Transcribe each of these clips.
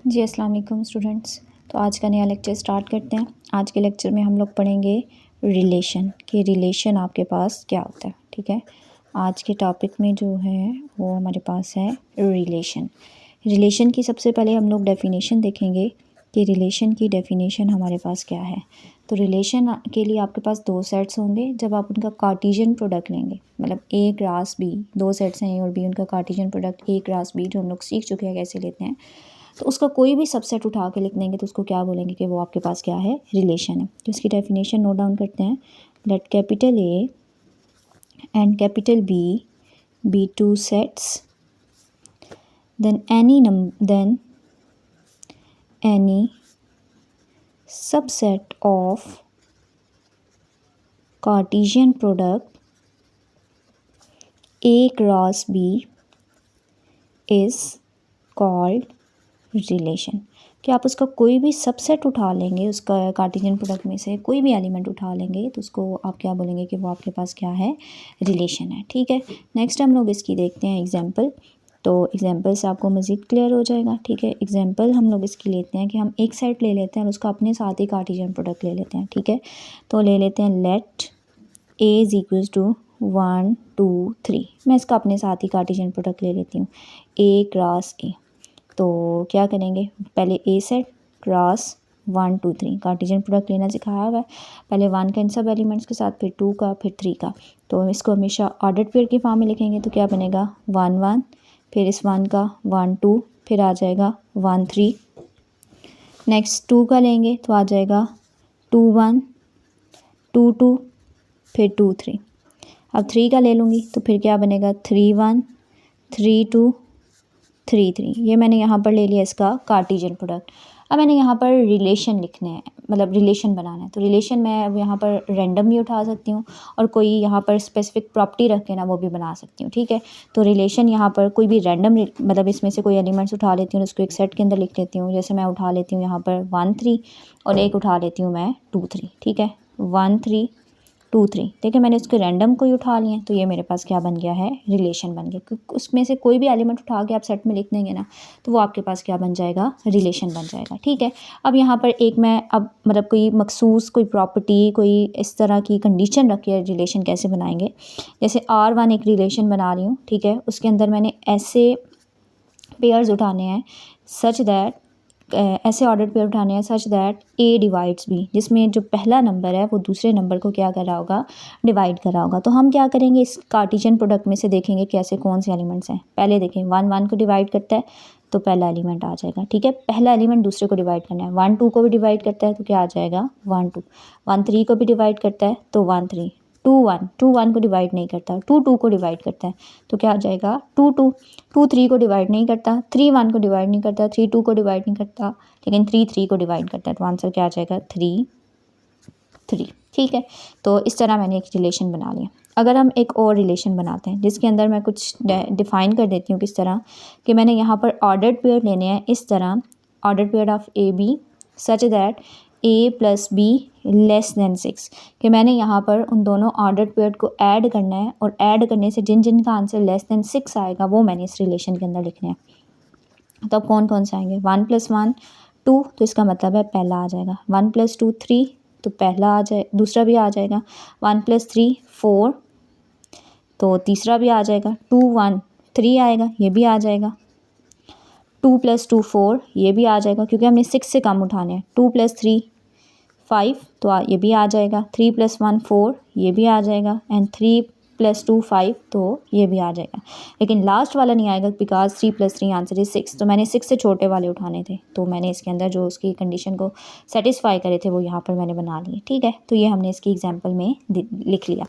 जी अस्सलाम वालेकुम स्टूडेंट्स। तो आज का नया लेक्चर स्टार्ट करते हैं। आज के लेक्चर में हम लोग पढ़ेंगे रिलेशन कि रिलेशन आपके पास क्या होता है। ठीक है, आज के टॉपिक में जो है वो हमारे पास है रिलेशन। रिलेशन की सबसे पहले हम लोग डेफिनेशन देखेंगे कि रिलेशन की डेफिनेशन हमारे पास क्या है। तो रिलेशन के लिए आपके पास दो सेट्स होंगे जब आप उनका कार्टेशियन प्रोडक्ट लेंगे, मतलब ए क्रॉस बी, दो सेट्स हैं ए और बी, उनका Cartesian product A cross B जो हम लोग सीख चुके हैं कैसे लेते हैं। तो उसका कोई भी सबसेट उठा के लिख देंगे तो उसको क्या बोलेंगे कि वो आपके पास क्या है, रिलेशन है। तो इसकी डेफिनेशन नोट डाउन करते हैं। Let capital A and capital B B two sets then any subset of Cartesian product A cross B is called relation. कि आप उसका कोई भी सबसेट उठा लेंगे, उसका कार्टेशियन प्रोडक्ट में से कोई भी एलिमेंट उठा लेंगे तो उसको आप क्या बोलेंगे कि वो आपके पास क्या है, रिलेशन है। ठीक है, नेक्स्ट हम लोग इसकी देखते हैं एग्जांपल। तो एग्जांपल से आपको मज़ीद क्लियर हो जाएगा। ठीक है, एग्जांपल हम लोग इसकी लेते हैं कि हम एक सेट ले लेते हैं और उसका अपने साथ ही कार्टेशियन प्रोडक्ट ले लेते हैं। ठीक है, तो ले लेते हैं let A is equals to 1 2 3। मैं इसका अपने साथ ही कार्टेशियन प्रोडक्ट ले लेती हूँ, ए क्रॉस ए। तो क्या करेंगे, पहले ए सेट क्रॉस 1 2 3 कार्टेशियन प्रोडक्ट लेना सिखाया हुआ है। पहले 1 का इन सब एलिमेंट्स के साथ, फिर 2 का, फिर 3 का। तो इसको हमेशा ऑर्डर्ड पेयर की फॉर्म में लिखेंगे तो क्या बनेगा 1 1, फिर इस 1 का 1 2, फिर आ जाएगा 1 3। नेक्स्ट 2 का लेंगे तो आ जाएगा 2 1 2 2, फिर 2 3। अब 3 का ले लूँगी तो फिर क्या बनेगा 3 1 3 2 3 3। ये मैंने यहाँ पर ले लिया इसका कार्टेशियन प्रोडक्ट। अब मैंने यहाँ पर रिलेशन लिखने हैं, मतलब रिलेशन बनाना है। तो रिलेशन मैं अब यहाँ पर रैंडम भी उठा सकती हूँ और कोई यहाँ पर स्पेसिफिक प्रॉपर्टी रख के ना वो भी बना सकती हूँ। ठीक है, तो रिलेशन यहाँ पर कोई भी रैंडम, मतलब इसमें से कोई एलिमेंट्स उठा लेती हूँ, उसको एक सेट के अंदर लिख लेती हूँ। जैसे मैं उठा लेती हूँ यहाँ पर 1 3 और एक उठा लेती हूँ मैं 2 3। ठीक है, 1 3 2 3। देखिए मैंने उसके रैंडम को ही उठा लिए तो ये मेरे पास क्या बन गया है, रिलेशन बन गया। क्योंकि उसमें से कोई भी एलिमेंट उठा के आप सेट में लिख देंगे ना तो वो आपके पास क्या बन जाएगा, रिलेशन बन जाएगा। ठीक है, अब यहाँ पर एक मैं अब मतलब कोई मखसूस कोई प्रॉपर्टी, कोई इस तरह की कंडीशन रख के रिलेशन कैसे बनाएंगे। जैसे R1 एक रिलेशन बना रही हूँ। ठीक है, उसके अंदर मैंने ऐसे पेयर्स उठाने हैं सच दैट, ऐसे ऑर्डर पेयर उठाने हैं such that A divides B, जिसमें जो पहला नंबर है वो दूसरे नंबर को क्या कर रहा होगा, डिवाइड कर रहा होगा। तो हम क्या करेंगे, इस कार्टेशियन प्रोडक्ट में से देखेंगे कैसे कौन से एलिमेंट्स हैं। पहले देखें 1 1 को डिवाइड करता है तो पहला एलिमेंट आ जाएगा। ठीक है, पहला एलिमेंट दूसरे को डिवाइड करना है। 1 2 को भी डिवाइड करता है तो क्या आ जाएगा 1 2। 1 3 को भी डिवाइड करता है तो 1 3। 2 1 को डिवाइड नहीं करता, 2 2 को डिवाइड करता है तो क्या आ जाएगा 2 2। 2 3 को डिवाइड नहीं करता, 3 1 को डिवाइड नहीं करता, 3 2 को डिवाइड नहीं करता, लेकिन 3 3 को डिवाइड करता है। तो आंसर क्या आ जाएगा 3 3। ठीक है, तो इस तरह मैंने एक रिलेशन बना लिया। अगर हम एक और रिलेशन बनाते हैं जिसके अंदर मैं कुछ डिफ़ाइन कर देती हूँ किस तरह कि मैंने यहाँ पर ऑर्डर्ड पेयर लेने हैं इस तरह, ordered pair of A B such that A plus B less than 6, कि मैंने यहाँ पर उन दोनों ऑर्डर्ड पेयर को ऐड करना है और ऐड करने से जिन जिन का आंसर लेस दैन 6 आएगा वो मैंने इस रिलेशन के अंदर लिखने हैं। तो अब कौन कौन से आएंगे, 1 + 1 2, तो इसका मतलब है पहला आ जाएगा। 1 + 2 3, तो पहला आ जाए, दूसरा भी आ जाएगा। 1 + 3 4, तो तीसरा भी आ जाएगा। 2 1 3 आएगा, ये भी आ जाएगा। 2 + 2 4, ये भी आ जाएगा क्योंकि हमने 6 से कम उठाने हैं। 2 + 3 5, तो ये भी आ जाएगा। 3 + 1 4, ये भी आ जाएगा। एंड 3 + 2 5, तो ये भी आ जाएगा। लेकिन लास्ट वाला नहीं आएगा बिकॉज 3 + 3 आंसर इज 6। तो मैंने 6 से छोटे वाले उठाने थे तो मैंने इसके अंदर जो उसकी कंडीशन को सेटिस्फाई करे थे वो यहाँ पर मैंने बना लिए। ठीक है, तो ये हमने इसकी एग्जाम्पल में लिख लिया।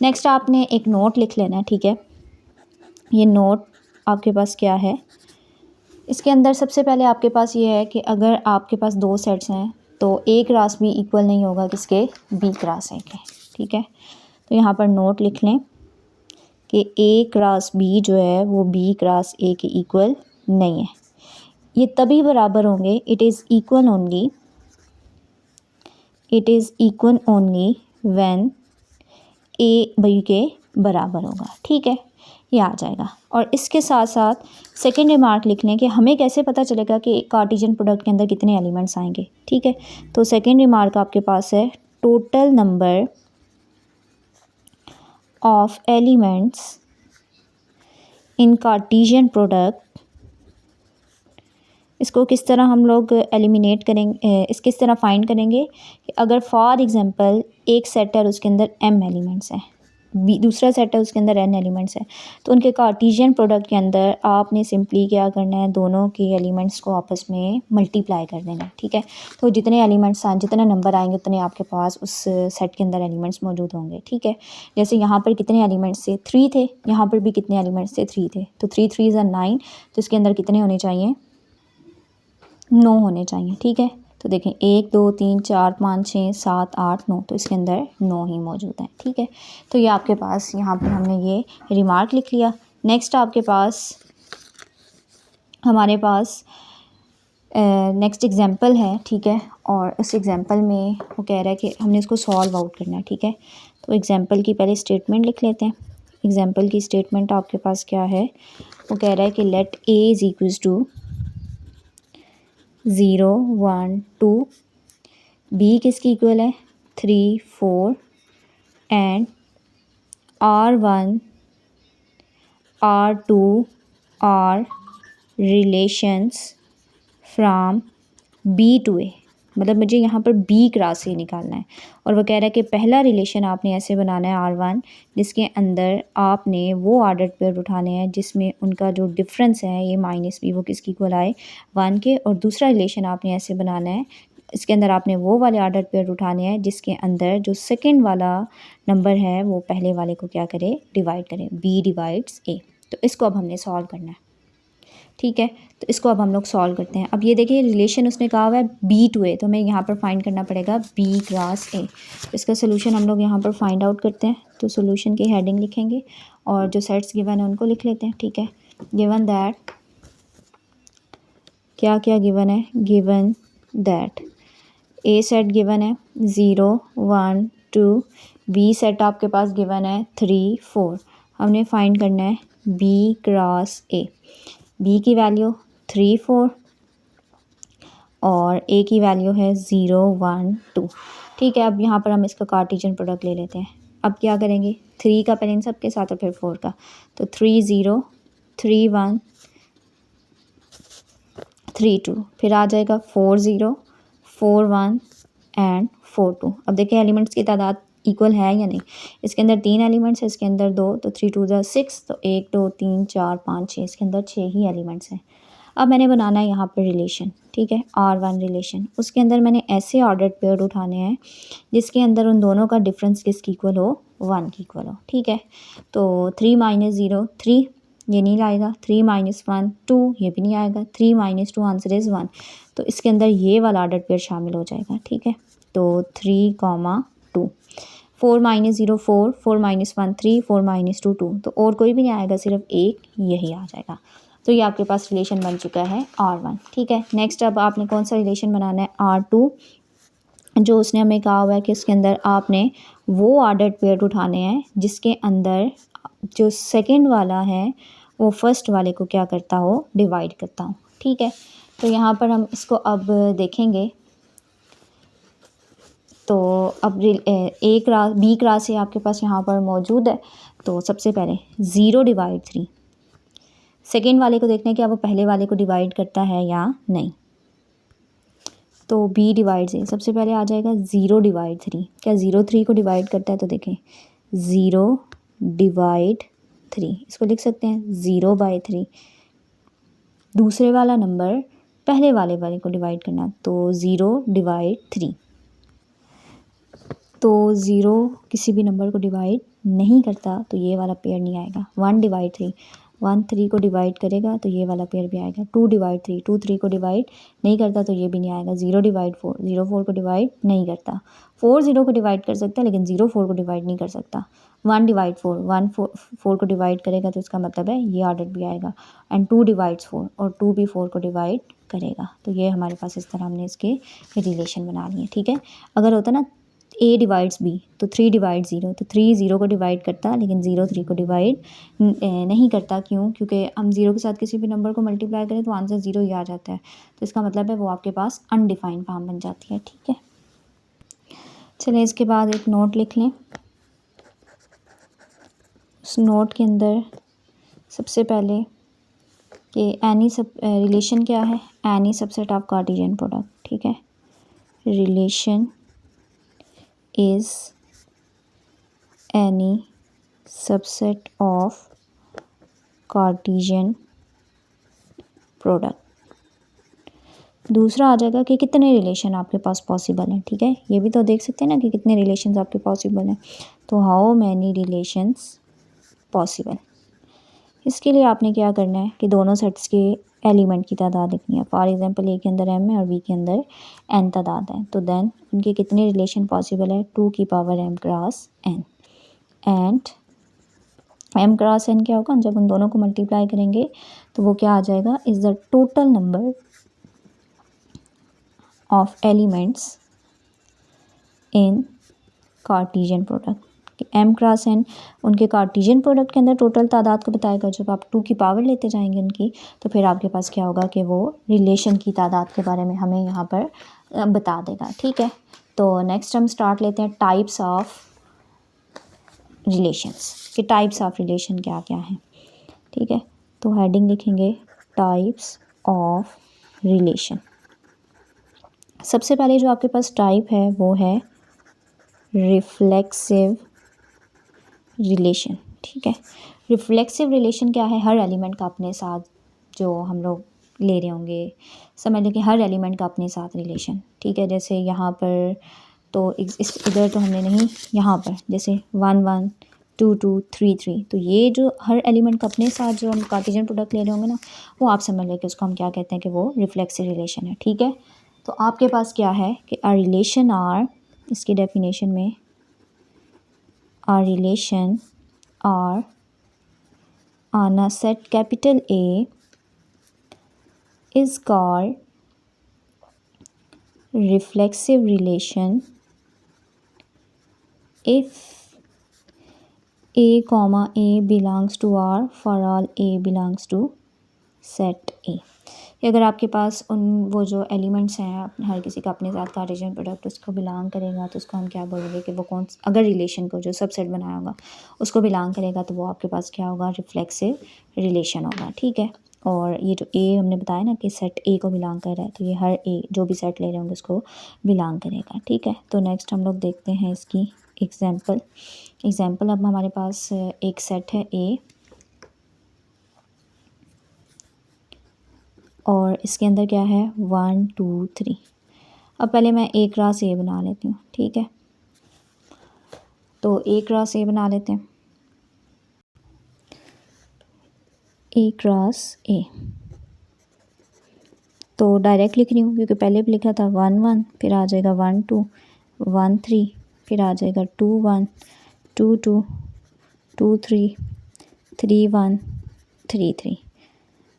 नेक्स्ट आपने एक नोट लिख लेना है। ठीक है, ये नोट आपके पास क्या है, इसके अंदर सबसे पहले आपके पास ये है कि अगर आपके पास दो सेट्स हैं तो ए क्रॉस बी इक्वल नहीं होगा किसके, बी क्रॉस ए के। ठीक है, तो यहाँ पर नोट लिख लें कि ए क्रॉस बी जो है वो बी क्रॉस ए के इक्वल नहीं है। ये तभी बराबर होंगे, it is equal only when A B के बराबर होगा। ठीक है, ये आ जाएगा। और इसके साथ साथ सेकेंड रिमार्क लिख लें कि हमें कैसे पता चलेगा कि कार्टेशियन प्रोडक्ट के अंदर कितने एलिमेंट्स आएंगे। ठीक है, तो सेकेंड रिमार्क आपके पास है total number of elements in Cartesian product. इसको किस तरह हम लोग एलिमिनेट करेंगे, इस किस तरह फाइंड करेंगे कि अगर फॉर एग्जांपल एक सेट है और उसके अंदर m एलिमेंट्स हैं, दूसरा सेट है उसके अंदर n एलिमेंट्स हैं, तो उनके कार्टेशियन प्रोडक्ट के अंदर आपने सिंपली क्या करना है, दोनों के एलिमेंट्स को आपस में मल्टीप्लाई कर देना है। ठीक है, तो जितने एलिमेंट्स आए, जितने नंबर आएंगे उतने आपके पास उस सेट के अंदर एलिमेंट्स मौजूद होंगे। ठीक है, जैसे यहाँ पर कितने एलिमेंट्स थे, 3 थे, यहाँ पर भी कितने एलिमेंट्स थे, 3 थे, तो 3 3 ज़ा 9, तो इसके अंदर कितने होने चाहिए, 9 होने चाहिए। ठीक है, तो देखें 1 2 3 4 5 6 7 8 9, तो इसके अंदर 9 ही मौजूद हैं। ठीक है, तो ये आपके पास यहाँ पर हमने ये रिमार्क लिख लिया। नेक्स्ट आपके पास हमारे पास नेक्स्ट एग्जांपल है। ठीक है, और उस एग्जांपल में वो कह रहा है कि हमने इसको सॉल्व आउट करना है। ठीक है, तो एग्जांपल की पहले स्टेटमेंट लिख लेते हैं। एग्जांपल की स्टेटमेंट आपके पास क्या है, वो कह रहा है कि let a is equals to 0 1 2, b किसकी इक्वल है 3 4, and r1 r2 are relations from b to a। मतलब मुझे यहाँ पर b क्रॉस से निकालना है, और वो कह रहा है कि पहला रिलेशन आपने ऐसे बनाना है r1, जिसके अंदर आपने वो ऑर्डर पेयर उठाने हैं जिसमें उनका जो डिफरेंस है ये माइनस b वो किसकी इक्वल आए 1 के, और दूसरा रिलेशन आपने ऐसे बनाना है, इसके अंदर आपने वो वाले ऑर्डर पेयर उठाने हैं जिसके अंदर जो सेकंड वाला नंबर है वो पहले वाले को क्या करे, डिवाइड करें, b डिवाइड्स a। तो इसको अब हमने सॉल्व करना है। ठीक है, तो इसको अब हम लोग सॉल्व करते हैं। अब ये देखिए रिलेशन उसने कहा हुआ है b टू a, तो हमें यहाँ पर फाइंड करना पड़ेगा b क्रॉस a। तो इसका सोल्यूशन हम लोग यहाँ पर फाइंड आउट करते हैं। तो सोल्यूशन की हेडिंग लिखेंगे और जो सेट्स गिवन है उनको लिख लेते हैं। ठीक है, गिवन दैट, क्या क्या गिवन है, given that a set given है 0 1 2, b सेट आपके पास गिवन है 3 4। हमने फाइंड करना है b क्रॉस a। b की वैल्यू 3 4 और a की वैल्यू है 0 1 2। ठीक है, अब यहाँ पर हम इसका कार्टेशियन प्रोडक्ट ले लेते हैं। अब क्या करेंगे, 3 का पहले इन सब के साथ और फिर 4 का, तो 3 0 3 1 3 2, फिर आ जाएगा 4 0 4 1 एंड 4 2। अब देखिए एलिमेंट्स की तादाद इक्वल है या नहीं, इसके अंदर 3 एलिमेंट्स है, इसके अंदर 2, तो 3 2 ज़ा 6, तो 1 2 3 4 5 6, इसके अंदर 6 ही एलिमेंट्स हैं। अब मैंने बनाना है यहाँ पर रिलेशन। ठीक है, r1 रिलेशन, उसके अंदर मैंने ऐसे ऑर्डर्ड पेयर उठाने हैं जिसके अंदर उन दोनों का डिफरेंस किसकी इक्वल हो, 1 की इक्वल हो। ठीक है, तो 3 0 3, ये नहीं आएगा, 3 -1 2, ये भी नहीं आएगा, 3 2 आंसर इज़ 1, तो इसके अंदर ये वाला ऑर्डर पेयर शामिल हो जाएगा। ठीक है, तो 3 2, 4 0 4 4 -1 3 4 -2 2, तो और कोई भी नहीं आएगा, सिर्फ एक यही आ जाएगा। तो ये आपके पास रिलेशन बन चुका है r1। ठीक है, नेक्स्ट अब आपने कौन सा रिलेशन बनाना है, r2, जो उसने हमें कहा हुआ है कि इसके अंदर आपने वो ऑर्डर्ड पेयर उठाने हैं जिसके अंदर जो सेकंड वाला है वो फर्स्ट वाले को क्या करता हो, डिवाइड करता हो। ठीक है, तो यहाँ पर हम इसको अब देखेंगे। तो अब a क्रॉस b क्रॉस से आपके पास यहाँ पर मौजूद है, तो सबसे पहले 0 डिवाइड 3, सेकेंड वाले को देखने क्या वो पहले वाले को डिवाइड करता है या नहीं, तो b डिवाइड से सबसे पहले आ जाएगा 0 डिवाइड 3, क्या 0 3 को डिवाइड करता है, तो देखें 0 डिवाइड 3, इसको लिख सकते हैं 0/3। दूसरे वाला नंबर पहले वाले को डिवाइड करना, तो 0 डिवाइड 3, तो 0 किसी भी नंबर को डिवाइड नहीं करता, तो ये वाला पेयर नहीं आएगा। 1 डिवाइड 3, 1 3 को डिवाइड करेगा तो ये वाला पेयर भी आएगा। 2 डिवाइड 3, 2 3 को डिवाइड नहीं करता, तो ये भी नहीं आएगा। 0 डिवाइड 4, 0 4 को डिवाइड नहीं करता। 4 0 को डिवाइड कर सकता है लेकिन 0 4 को डिवाइड नहीं कर सकता। 1 डिवाइड 4, 1 4 को डिवाइड करेगा तो इसका मतलब है ये ऑर्डर भी आएगा। एंड 2 डिवाइड्स 4, और 2 भी 4 को डिवाइड करेगा। तो ये हमारे पास इस तरह हमने इसके रिलेशन बना लिए। ठीक है, अगर होता ना ए डिवाइड्स बी, तो 3 डिवाइड 0, तो 3 0 को डिवाइड करता लेकिन 0 3 को डिवाइड नहीं करता। क्यों? क्योंकि हम 0 के साथ किसी भी नंबर को मल्टीप्लाई करें तो आंसर 0 ही आ जाता है। तो इसका मतलब है वो आपके पास अनडिफाइंड फॉर्म बन जाती है। ठीक है, चलिए इसके बाद एक नोट लिख लें। उस नोट के अंदर सबसे पहले कि एनी सब रिलेशन क्या है, any subset of Cartesian product. ठीक है, relation is any subset of Cartesian product. दूसरा आ जाएगा कि कितने रिलेशन आपके पास पॉसिबल हैं। ठीक है, ये भी तो देख सकते हैं ना कि कितने रिलेशंस आपके पॉसिबल हैं। तो हाउ मैनी रिलेशंस पॉसिबल, इसके लिए आपने क्या करना है कि दोनों सेट्स के एलिमेंट की तादाद लिखनी है। फॉर एग्जांपल ए के अंदर m है और b के अंदर n तादाद है, तो देन उनके कितने रिलेशन पॉसिबल है, 2 की power m cross n। And m cross n क्या होगा, जब उन दोनों को मल्टीप्लाई करेंगे तो वो क्या आ जाएगा, is the total number of elements in Cartesian product. m cross n उनके कार्टेशियन प्रोडक्ट के अंदर टोटल तादाद को बताएगा। जब आप 2 की पावर लेते जाएंगे उनकी, तो फिर आपके पास क्या होगा कि वो रिलेशन की तादाद के बारे में हमें यहाँ पर बता देगा। ठीक है, तो नेक्स्ट हम स्टार्ट लेते हैं टाइप्स ऑफ रिलेशंस, कि टाइप्स ऑफ रिलेशन क्या क्या हैं। ठीक है, तो हेडिंग लिखेंगे टाइप्स ऑफ रिलेशन। सबसे पहले जो आपके पास टाइप है वो है रिफ्लेक्सिव रिलेशन। ठीक है, रिफ्लेक्सिव रिलेशन क्या है, हर एलिमेंट का अपने साथ जो हम लोग ले रहे होंगे, समझ लें कि हर एलिमेंट का अपने साथ रिलेशन। ठीक है, जैसे यहाँ पर तो इस इधर तो हमने नहीं, यहाँ पर जैसे 1 1 2 2 3 3, तो ये जो हर एलिमेंट का अपने साथ जो हम कार्टेशियन प्रोडक्ट ले रहे होंगे ना, वो आप समझ लें कि उसको हम क्या कहते हैं कि वो रिफ्लेक्सिव रिलेशन है। ठीक है, तो आपके पास क्या है कि अ रिलेशन आर, इसकी डेफिनेशन में a relation R on a set capital A is called reflexive relation if A comma A belongs to R for all A belongs to set A। कि अगर आपके पास उन वो जो एलिमेंट्स हैं हर किसी का अपने साथ कार्टेशियन प्रोडक्ट उसको बिलोंग करेगा, तो उसको हम क्या बोलेंगे कि वो कौन, अगर रिलेशन को जो सबसेट बनाया होगा उसको बिलोंग करेगा, तो वो आपके पास क्या होगा, रिफ्लेक्सिव रिलेशन होगा। ठीक है, और ये जो ए हमने बताया ना कि सेट ए को बिलोंग कर रहा है, तो ये हर ए जो भी सेट ले रहे होंगे उसको बिलोंग करेगा। ठीक है, तो नेक्स्ट हम लोग देखते हैं इसकी एग्जाम्पल। अब हमारे पास एक सेट है ए और इसके अंदर क्या है 1 2 3। अब पहले मैं ए क्रॉस ए बना लेती हूँ। ठीक है, तो ए क्रॉस ए बना लेते हैं। ए क्रॉस ए तो डायरेक्ट लिख रही हूँ क्योंकि पहले भी लिखा था 1 1, फिर आ जाएगा 1 2 1 3, फिर आ जाएगा 2 1 2 2 2 3 3 1 3 3।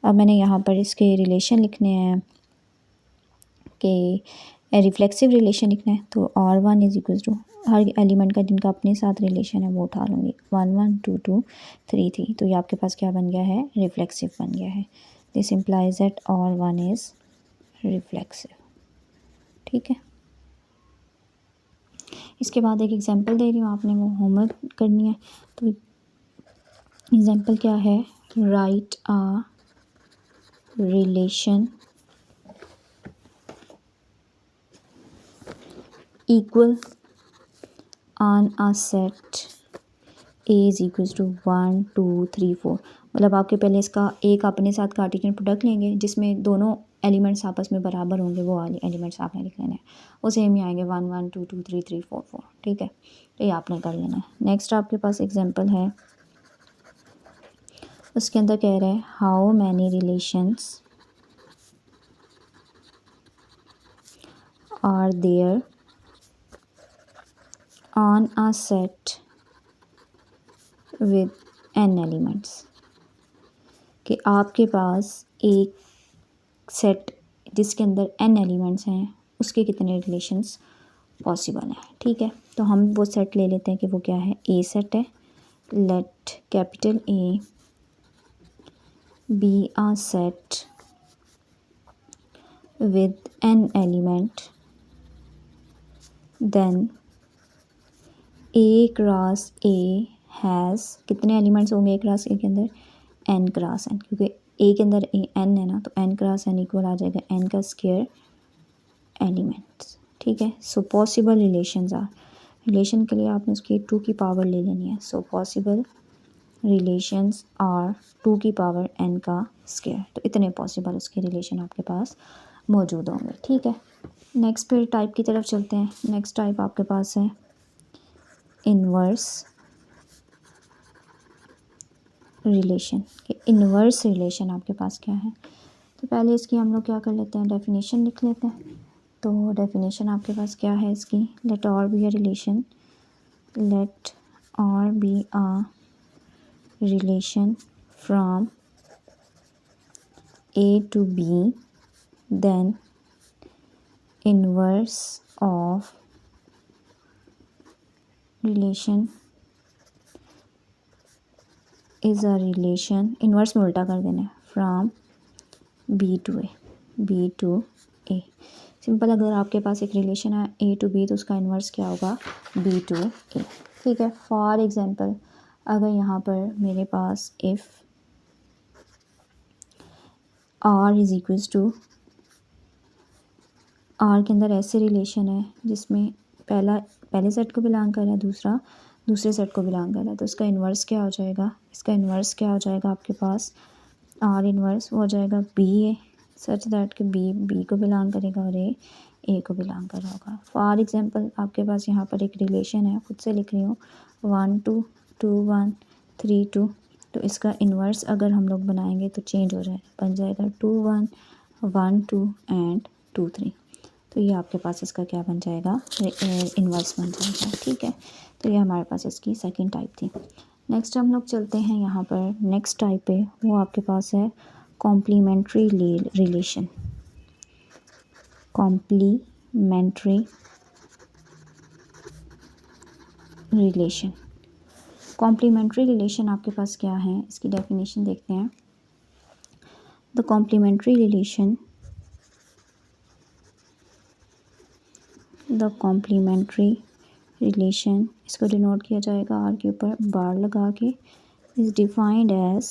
अब मैंने यहाँ पर इसके रिलेशन लिखने हैं कि रिफ्लेक्सिव रिलेशन लिखना है, तो R1 इज इक्वल टू हर एलिमेंट का जिनका अपने साथ रिलेशन है वो उठा लूँगी, 1 1 2 2 3 3। तो ये आपके पास क्या बन गया है, रिफ्लेक्सिव बन गया है। This implies that R1 is reflexive. ठीक है, इसके बाद एक एग्जांपल दे रही हूँ, आपने वो होमवर्क करनी है। तो एग्जांपल क्या है, write a relation equal on a set A is equals to 1 2 3 4। मतलब आपके पहले इसका एक अपने साथ कार्टेशियन प्रोडक्ट लेंगे जिसमें दोनों एलिमेंट्स आपस में बराबर होंगे, वो वाले एलिमेंट्स आपने लिख लेना है, वो सेम ही आएंगे 1 1 2 2 3 3 4 4। ठीक है, तो ये आपने कर लेना है। नेक्स्ट आपके पास एग्जांपल है, उसके अंदर कह रहा है how many relations are there on a set with n elements. कि आपके पास एक सेट जिसके अंदर n एलिमेंट्स हैं उसके कितने रिलेशंस पॉसिबल है। ठीक है, तो हम वो सेट ले लेते हैं कि वो क्या है, ए सेट है। Let capital A be a set with N element, then A cross A has, कितने एलिमेंट्स होंगे ए क्रॉस ए के अंदर, एन क्रॉस एन, क्योंकि ए के अंदर एन है ना, तो एन क्रॉस एन इक्वल आ जाएगा एन का स्क्वायर एलिमेंट्स। ठीक है, so possible relations are, relation के लिए आपने उसकी 2 की पावर ले लेनी है। सो पॉसिबल रिलेशंस आर 2 की पावर एन का स्क्वायर, तो इतने पॉसिबल उसके रिलेशन आपके पास मौजूद होंगे। ठीक है, नेक्स्ट फिर टाइप की तरफ चलते हैं। नेक्स्ट टाइप आपके पास है इनवर्स रिलेशन। इनवर्स रिलेशन आपके पास क्या है, तो पहले इसकी हम लोग क्या कर लेते हैं, डेफिनेशन लिख लेते हैं। तो डेफिनेशन आपके पास क्या है इसकी, let R be a relation, let R be a relation from A to B, then inverse of relation is a relation, inverse में उल्टा कर देना है, from B to A, B to A. Simple, अगर आपके पास एक रिलेशन है ए to B तो उसका इन्वर्स क्या होगा, बी टू ए। ठीक है, फॉर एग्जांपल अगर यहाँ पर मेरे पास if R is equals to, R के अंदर ऐसे रिलेशन है जिसमें पहले सेट को बिलोंग कर रहा है, दूसरा दूसरे सेट को बिलोंग कर रहा है, तो इसका इन्वर्स क्या हो जाएगा, इसका इन्वर्स क्या हो जाएगा आपके पास, आर इन्वर्स वो हो जाएगा बी ए, सच दैट कि बी को बिलोंग करेगा और ए को बिलोंग कर रहा होगा। फॉर एग्जांपल आपके पास यहाँ पर एक रिलेशन है, खुद से लिख रही हूँ, 1 2 2 1 3 2, तो इसका इन्वर्स अगर हम लोग बनाएंगे तो चेंज हो जाएगा, बन जाएगा 2 1 1 2 एंड 2 3। तो ये आपके पास इसका क्या बन जाएगा, इन्वर्स बन जाएगा। ठीक है, तो ये हमारे पास इसकी सेकंड टाइप थी। नेक्स्ट हम लोग चलते हैं यहाँ पर नेक्स्ट टाइप पे, वो आपके पास है complementary relation. Complementary relation, complementary relation आपके पास क्या है, इसकी डेफिनेशन देखते हैं। The complementary relation, the complementary relation, इसको डिनोट किया जाएगा आर के ऊपर बार लगा के, इज़ डिफाइंड एज,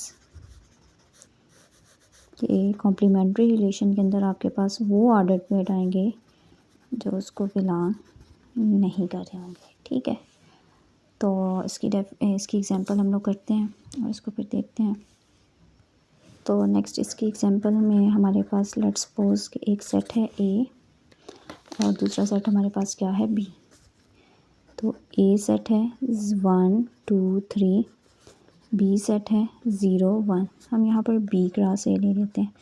कि कॉम्प्लीमेंट्री रिलेशन के अंदर आपके पास वो ऑर्डर पेड आएंगे जो उसको बिलोंग नहीं कर रहे होंगे। ठीक है, तो इसकी एग्जांपल हम लोग करते हैं और इसको फिर देखते हैं। तो नेक्स्ट इसकी एग्जांपल में हमारे पास लेट्स सपोज कि एक सेट है ए और दूसरा सेट हमारे पास क्या है बी। तो ए सेट है 1 2 3, बी सेट है 0 1। हम यहाँ पर बी क्रॉस ए ले लेते हैं,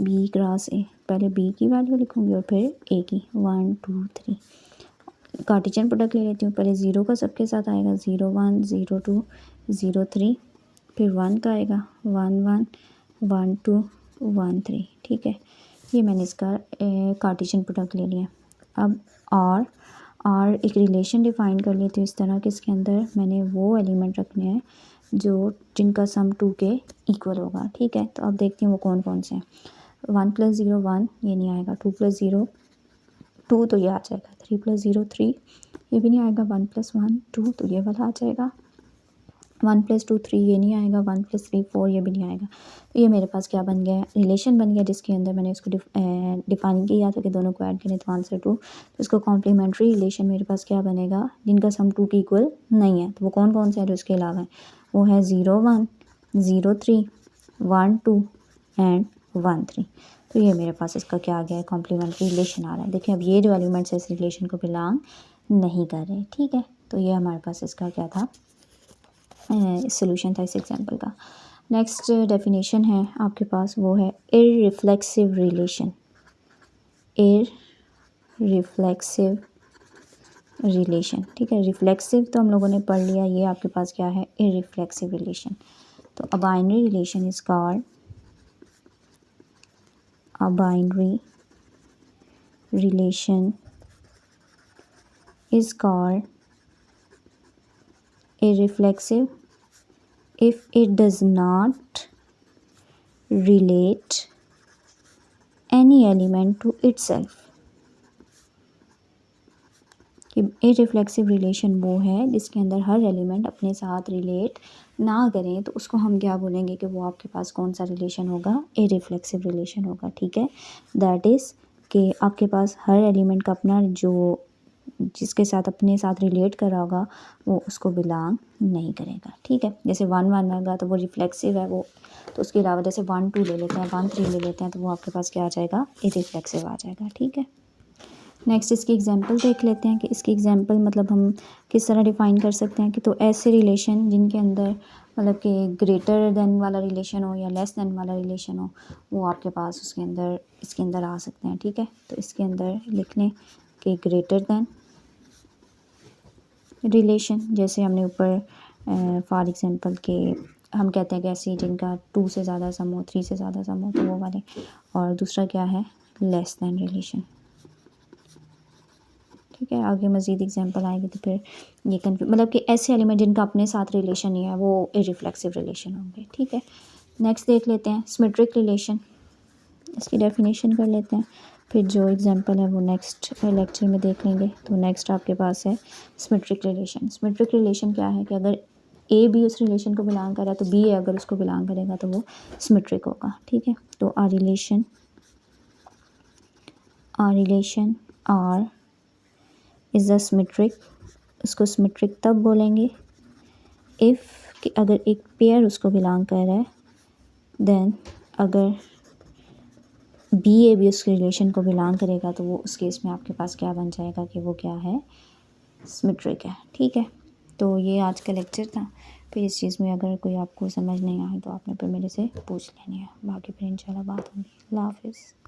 बी क्रॉस ए, पहले बी की वैल्यू लिखूँगी और फिर ए की, 1 2 3। कार्टेशियन प्रोडक्ट ले लेती हूँ, पहले 0 का सबके साथ आएगा, 0 1 0 2 0 3, फिर 1 का आएगा 1 1 1 2 1 3। ठीक है, ये मैंने इसका कार्टेशियन प्रोडक्ट ले लिया। अब आर एक रिलेशन डिफाइन कर लेती हूँ इस तरह कि इसके अंदर मैंने वो एलिमेंट रखने हैं जिनका सम 2 के इक्वल होगा। ठीक है, तो अब देखती हूँ वो कौन कौन से हैं। 1 + 0 1, ये नहीं आएगा। 2 + 0 2, तो ये आ जाएगा। 3 + 0 3, ये भी नहीं आएगा। 1 + 1 2, तो ये वाला आ जाएगा। 1 + 2 3, ये नहीं आएगा। 1 + 3 4, ये भी नहीं आएगा। तो ये मेरे पास क्या बन गया है, रिलेशन बन गया, जिसके अंदर मैंने इसको डिफाइन किया था कि दोनों को ऐड करें तो आंसर 2। तो इसको कॉम्प्लीमेंट्री रिलेशन मेरे पास क्या बनेगा, जिनका सम 2 के इक्वल नहीं है। तो वो कौन कौन से हैं जो इसके अलावा है, वो है 0 1 0 3 1 2 एंड 1 3। तो ये मेरे पास इसका क्या आ गया है, कॉम्प्लीमेंट्री रिलेशन आ रहा है। देखिए अब ये जो एलिमेंट्स इस रिलेशन को बिलोंग नहीं कर रहे। ठीक है, तो ये हमारे पास इसका क्या था, सॉल्यूशन था इस एग्जांपल का। नेक्स्ट डेफिनेशन है आपके पास, वो है इररिफ्लेक्सिव रिलेशन। Irreflexive relation. ठीक है, रिफ्लेक्सिव तो हम लोगों ने पढ़ लिया, ये आपके पास क्या है, इररिफ्लेक्सिव रिलेशन। तो a binary relation is called, a binary relation is called irreflexive if it does not relate any element to itself। कि इररिफ्लेक्सिव रिलेशन वो है जिसके अंदर हर एलिमेंट अपने साथ रिलेट ना करें, तो उसको हम क्या बोलेंगे कि वो आपके पास कौन सा रिलेशन होगा, इररिफ्लेक्सिव रिलेशन होगा। ठीक है, दैट इज़ कि आपके पास हर एलिमेंट का अपना जो जिसके साथ अपने साथ रिलेट कर रहा होगा वो उसको बिलोंग नहीं करेगा। ठीक है, जैसे 1 1 होगा तो वो रिफ्लेक्सिव है वो, तो उसके अलावा जैसे 1 2 ले लेते हैं, 1 3 ले लेते हैं, तो वो आपके पास क्या आ जाएगा, इररिफ्लेक्सिव आ जाएगा। ठीक है, नेक्स्ट इसकी एग्जांपल देख लेते हैं कि इसकी एग्जांपल मतलब हम किस तरह डिफ़ाइन कर सकते हैं कि तो ऐसे रिलेशन जिनके अंदर मतलब कि ग्रेटर देन वाला रिलेशन हो या लेस देन वाला रिलेशन हो, वो आपके पास उसके अंदर इसके अंदर आ सकते हैं। ठीक है, तो इसके अंदर लिख लें कि ग्रेटर देन रिलेशन, जैसे हमने ऊपर फॉर एग्जांपल के हम कहते हैं कि ऐसे जिनका 2 से ज़्यादा सम हो, 3 से ज़्यादा सम हो, तो वो वाले। और दूसरा क्या है, लेस देन रिलेशन। ठीक है, आगे मज़ीद एग्जांपल आएगी तो फिर ये मतलब कि ऐसे एलिमेंट जिनका अपने साथ रिलेशन नहीं है वो इररिफ्लेक्सिव रिलेशन होंगे। ठीक है, नेक्स्ट देख लेते हैं सिमेट्रिक रिलेशन, इसकी डेफिनेशन कर लेते हैं, फिर जो एग्जांपल है वो नेक्स्ट लेक्चर में देख लेंगे। तो नेक्स्ट आपके पास है सिमेट्रिक रिलेशन। सिमेट्रिक रिलेशन क्या है कि अगर ए बी उस रिलेशन को बिलोंग कर रहा है तो बी अगर उसको बिलोंग करेगा तो वो सिमेट्रिक होगा। ठीक है, तो R relation R is a symmetric, उसको सिमेट्रिक तब बोलेंगे इफ़ कि अगर एक पेयर उसको बिलोंग कर रहा है, देन अगर बी ए भी उस रिलेशन को बिलोंग करेगा तो वो उस केस में आपके पास क्या बन जाएगा कि वो क्या है, सिमेट्रिक है। ठीक है, तो ये आज का लेक्चर था। फिर इस चीज़ में अगर कोई आपको समझ नहीं आए तो आपने फिर मेरे से पूछ लेनी है, बाकी फिर इंशाल्लाह बात होगी। अल्लाह हाफिज़।